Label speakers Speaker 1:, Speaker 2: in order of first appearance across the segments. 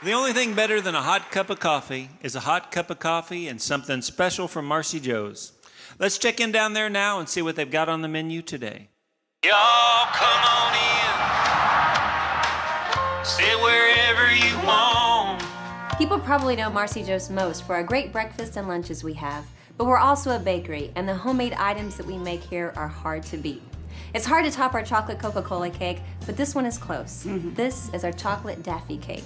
Speaker 1: The only thing better than a hot cup of coffee is a hot cup of coffee and something special from MarcyJo's. Let's check in down there now and see what they've got on the menu today. Y'all come on in. Sit wherever you want.
Speaker 2: People probably know MarcyJo's most for our great breakfast and lunches we have, but we're also a bakery, and the homemade items that we make here are hard to beat. It's hard to top our chocolate Coca-Cola cake, but this one is close. This is our chocolate Daffy cake.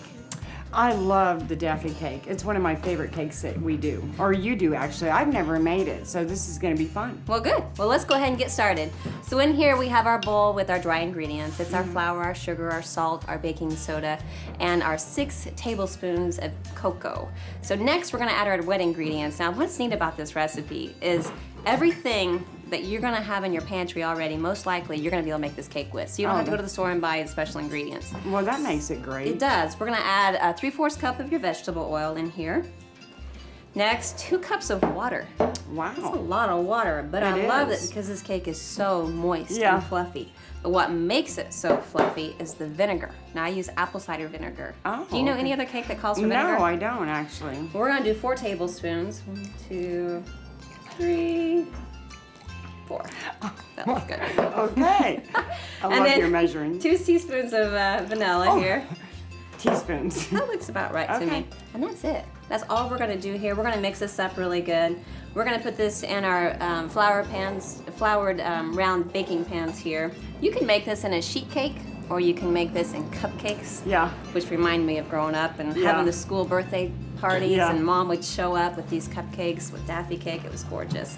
Speaker 3: I love the Daffy cake. It's one of my favorite cakes that we do. Or you do, actually. I've never made it, so this is going to be fun.
Speaker 2: Well, good. Well, let's go ahead and get started. So in here we have our bowl with our dry ingredients. It's our flour, our sugar, our salt, our baking soda, and our 6 tablespoons of cocoa. So next we're going to add our wet ingredients. Now, what's neat about this recipe is everything that you're gonna have in your pantry already, most likely you're gonna be able to make this cake with. So you don't have to go to the store and buy special ingredients.
Speaker 3: Well, that makes it great.
Speaker 2: It does. We're gonna add a 3/4 cup of your vegetable oil in here. Next, 2 cups of water.
Speaker 3: Wow.
Speaker 2: That's a lot of water, but I love it because this cake is so moist and fluffy. But what makes it so fluffy is the vinegar. Now I use apple cider vinegar.
Speaker 3: Oh,
Speaker 2: do you know any other cake that calls for vinegar?
Speaker 3: No, I don't actually.
Speaker 2: We're gonna do 4 tablespoons. 1, 2, 3, 4. That looks good.
Speaker 3: Okay. I love your measuring.
Speaker 2: 2 teaspoons of vanilla here.
Speaker 3: Teaspoons.
Speaker 2: That looks about right to me. And that's it. That's all we're gonna do here. We're gonna mix this up really good. We're gonna put this in our floured round baking pans here. You can make this in a sheet cake, or you can make this in cupcakes.
Speaker 3: Yeah.
Speaker 2: Which remind me of growing up and having the school birthday parties, and Mom would show up with these cupcakes with Daffy cake. It was gorgeous.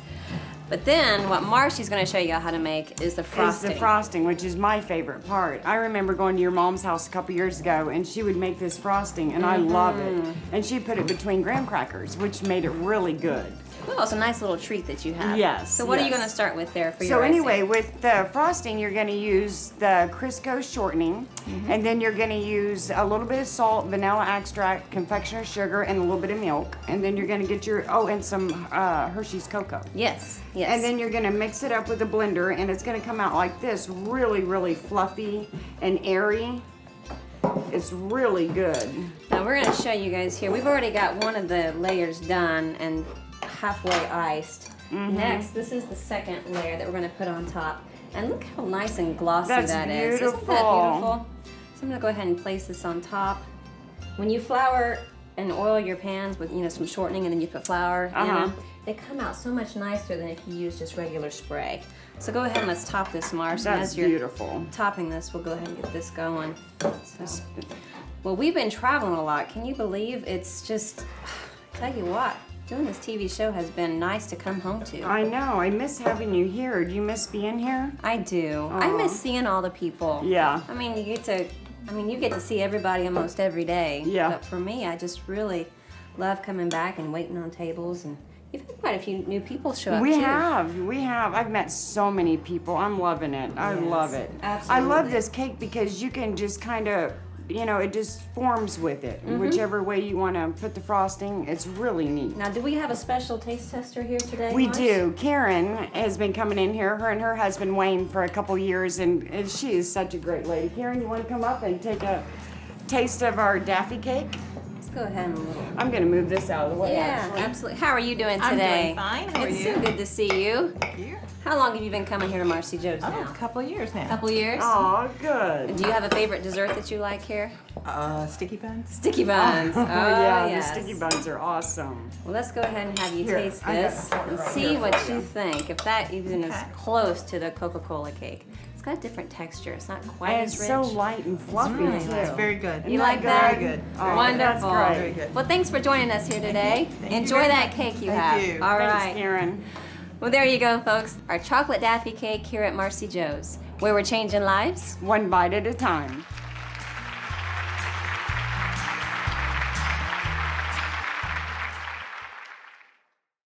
Speaker 2: But then what Marcy's going to show you how to make is the frosting.
Speaker 3: It's the frosting, which is my favorite part. I remember going to your mom's house a couple years ago, and she would make this frosting, and I love it. And she put it between graham crackers, which made it really good.
Speaker 2: Oh, it's a nice little treat that you have.
Speaker 3: Yes.
Speaker 2: So what are you going to start with there for your
Speaker 3: So
Speaker 2: icing?
Speaker 3: anyway, with the frosting, you're going to use the Crisco shortening, and then you're going to use a little bit of salt, vanilla extract, confectioner's sugar, and a little bit of milk. And then you're going to get your, and some Hershey's cocoa.
Speaker 2: Yes, yes.
Speaker 3: And then you're going to mix it up with a blender, and it's going to come out like this, really, really fluffy and airy. It's really good.
Speaker 2: Now we're going to show you guys here. We've already got one of the layers done and halfway iced. Next, this is the second layer that we're going to put on top. And look how nice and glossy that is. Isn't that beautiful? So I'm going to go ahead and place this on top. When you flour and oil your pans with some shortening, and then you put flour in them, they come out so much nicer than if you use just regular spray. So go ahead and let's top this, Marcy.
Speaker 3: That's beautiful.
Speaker 2: Topping this, we'll go ahead and get this going. So, well, we've been traveling a lot. Can you believe it's just, tell you what, doing this TV show has been nice to come home to.
Speaker 3: I know. I miss having you here. Do you miss being here?
Speaker 2: I do. I miss seeing all the people.
Speaker 3: Yeah.
Speaker 2: I mean, you get to see everybody almost every day.
Speaker 3: Yeah.
Speaker 2: But for me, I just really love coming back and waiting on tables, and you've had quite a few new people show up
Speaker 3: We
Speaker 2: too.
Speaker 3: have. I've met so many people. I'm loving it. I love it.
Speaker 2: Absolutely.
Speaker 3: I love this cake because you can just kind of, it just forms with it. Whichever way you want to put the frosting, it's really neat.
Speaker 2: Now, do we have a special taste tester here today,
Speaker 3: We
Speaker 2: Marge?
Speaker 3: do. Karen has been coming in here, her and her husband Wayne, for a couple years, and she is such a great lady. Karen, you want to come up and take a taste of our Daffy cake?
Speaker 2: Let's go ahead and
Speaker 3: I'm going to move this out of the way,
Speaker 2: Yeah,
Speaker 3: actually.
Speaker 2: absolutely. How are you doing
Speaker 4: I'm
Speaker 2: today?
Speaker 4: doing fine. How are
Speaker 2: it's
Speaker 4: you?
Speaker 2: so good to see you.
Speaker 4: Thank you.
Speaker 2: How long have you been coming here to MarcyJo's
Speaker 4: Oh,
Speaker 2: now?
Speaker 4: a couple of years now.
Speaker 2: Couple years?
Speaker 3: Oh, good.
Speaker 2: Do you have a favorite dessert that you like here?
Speaker 4: Sticky buns.
Speaker 2: Sticky buns. Oh,
Speaker 3: yeah,
Speaker 2: yes.
Speaker 3: the sticky buns are awesome.
Speaker 2: Well, let's go ahead and have you
Speaker 3: Here,
Speaker 2: taste
Speaker 3: I got
Speaker 2: this
Speaker 3: a fork
Speaker 2: and
Speaker 3: right
Speaker 2: see
Speaker 3: here
Speaker 2: what
Speaker 3: for
Speaker 2: you
Speaker 3: you.
Speaker 2: think. If that even is
Speaker 4: Okay.
Speaker 2: close to the Coca-Cola cake. It's got a different texture. It's not quite
Speaker 3: And
Speaker 2: as
Speaker 3: it's
Speaker 2: rich.
Speaker 3: so light and fluffy,
Speaker 2: really
Speaker 3: too.
Speaker 2: light.
Speaker 4: It's very good.
Speaker 2: You like that?
Speaker 4: Very good.
Speaker 3: Oh,
Speaker 2: Wonderful.
Speaker 3: that's great.
Speaker 4: Very good.
Speaker 2: Well, thanks for joining us here today.
Speaker 4: Thank you
Speaker 2: Enjoy
Speaker 4: very
Speaker 2: that
Speaker 4: much.
Speaker 2: cake you
Speaker 4: Thank
Speaker 2: have.
Speaker 4: you.
Speaker 2: All
Speaker 3: Thanks,
Speaker 2: right.
Speaker 3: Karen.
Speaker 2: Well, there you go, folks. Our chocolate Daffy cake here at MarcyJo's, where we're changing lives.
Speaker 3: One bite at a time.